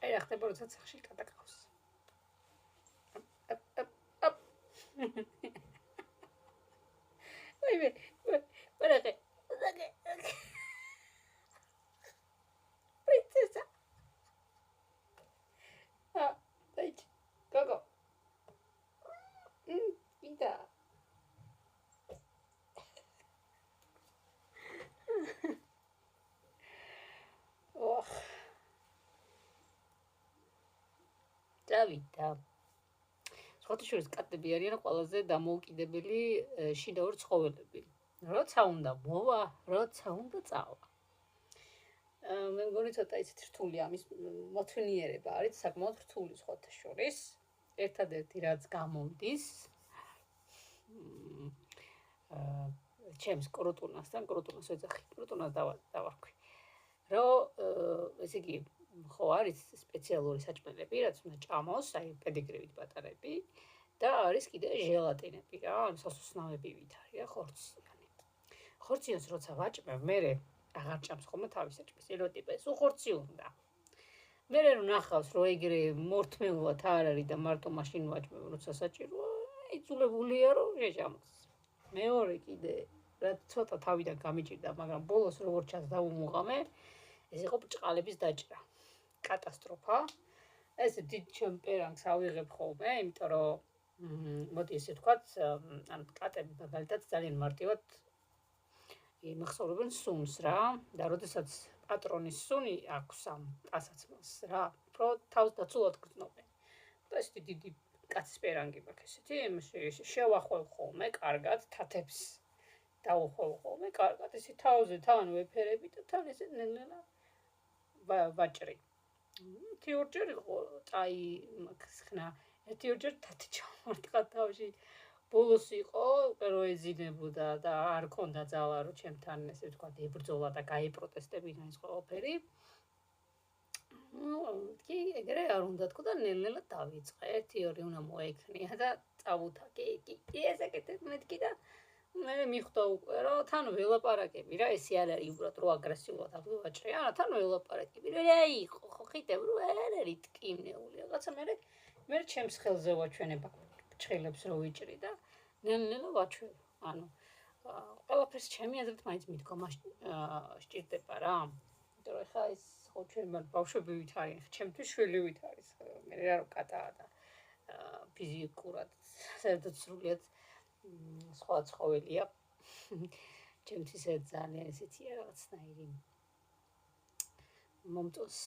აი რა ხდება, როცა სახში კატა ყავს. აპ. ვაიმე, ვერაღე. პრინცესა. დაიჭ. გოგო. იდა. ოხ. დავიდა. სხვათაშორის კატები არიან ყველაზე დამოუკიდებელი შინაური ცხოველები. როცა უნდა მოვა, როცა უნდა წავა. მე მგონი ცოტა ისეთ რთული ამის მოთვინიერება არის საკმაოდ რთული სხვათაშორის. ერთადერთი რაც გამომდის ჩემს კრუტუნასთან, კრუტუნას ეძახი, კრუტუნას დავარქვი. რომ ესე იგი ხო არის სპეციალური საჭმელები, რაც უნდა ჭამოს, აი პედიგრივით პატარები და არის კიდე ჟელატინები რა, სასუსნავები ვითარია ხორციანი. ხორციანს როცა ვაჭმევ, მე აღარ ჭამს ხოლმე თავის საჭმელს, ელოტიპეს უხორცი უნდა. მე რო ნახავს, რომ ეგრე მორთმეულად არ არის და მარტო მაშინ ვაჭმევ, როცა საჭიროა, იძულებულია რომ შეჭამოს. მეორე კიდე რაც ცოტა თავიდან გამიჭირდა, მაგრამ ბოლოს როგორ ჩანს დავუმუღამე, ეს იყო ბრჭყალების დაჭრა. კატასტროფა. ეს დიდ ჩემპერანგს ავიღებ ხოლმე, იმიტომ რომ მოდი ესე ვთქვათ, ან კატები მაგალითად ძალიან მარტივად იმახსოვრებენ სუნს რა და როდესაც პატრონის სუნი აქვს ამ ტასაცმელს რა, უფრო თავს დაცულად გრძნობენ. და ეს დიდი კაცის პერანგი მაქვს ესეთი, შევახვევ ხოლმე კარგად თათებს დავუხვევ ხოლმე კარგად, ესე თავზე თან ვეფერები და თან ესე ნელა ვაჭრი. ერთი ორჯერ იყო წაი მაქვს ხნა, ერთი ორჯერ თათი ჩამარტყა თავში. ბოლოს იყო, რო ეძინებოდა და არ ქონდა ძალა, რომ ჩემთან ესე ვთქვათ, ებრძოლა და გაიპროტესტებინა ეს ყველაფერი. კი, ეგრე არ უნდა თქო და ნელ-ნელა დავიწყე. ერთი ორი უნდა მოექნია და წავუთაკე. კი, ესაკეთებ მეთქი და მე მიხვდა უკვე, რომ თან ველაპარაკები რა, ესე არ არის უბრალოდ რო აგრესიულად ავდივაჭრე, არა, თან ველაპარაკები. რა იყო, ხო ხიტებ რო არ არის ტკივნეული. რაღაცა მე ჩემს ხელზე ვაჩვენებ ჭხილებს რო ვიჭრი და ნელ-ნელა ვაჩვევ. ანუ ყველაფერს ჩემი აზრით მაინც მიდგომა სჭირდება რა. იმიტომ რომ ხა ეს ხო ჩვენ ბავშვებივით არის, ჩემთვის შვილივით არის. მე რა რო კატაა და ფიზიკურად საერთოდ სრულიად სხვა ცხოველია. ჩემთვის ძალიან ესეთია რაღაცნაირი მომწონს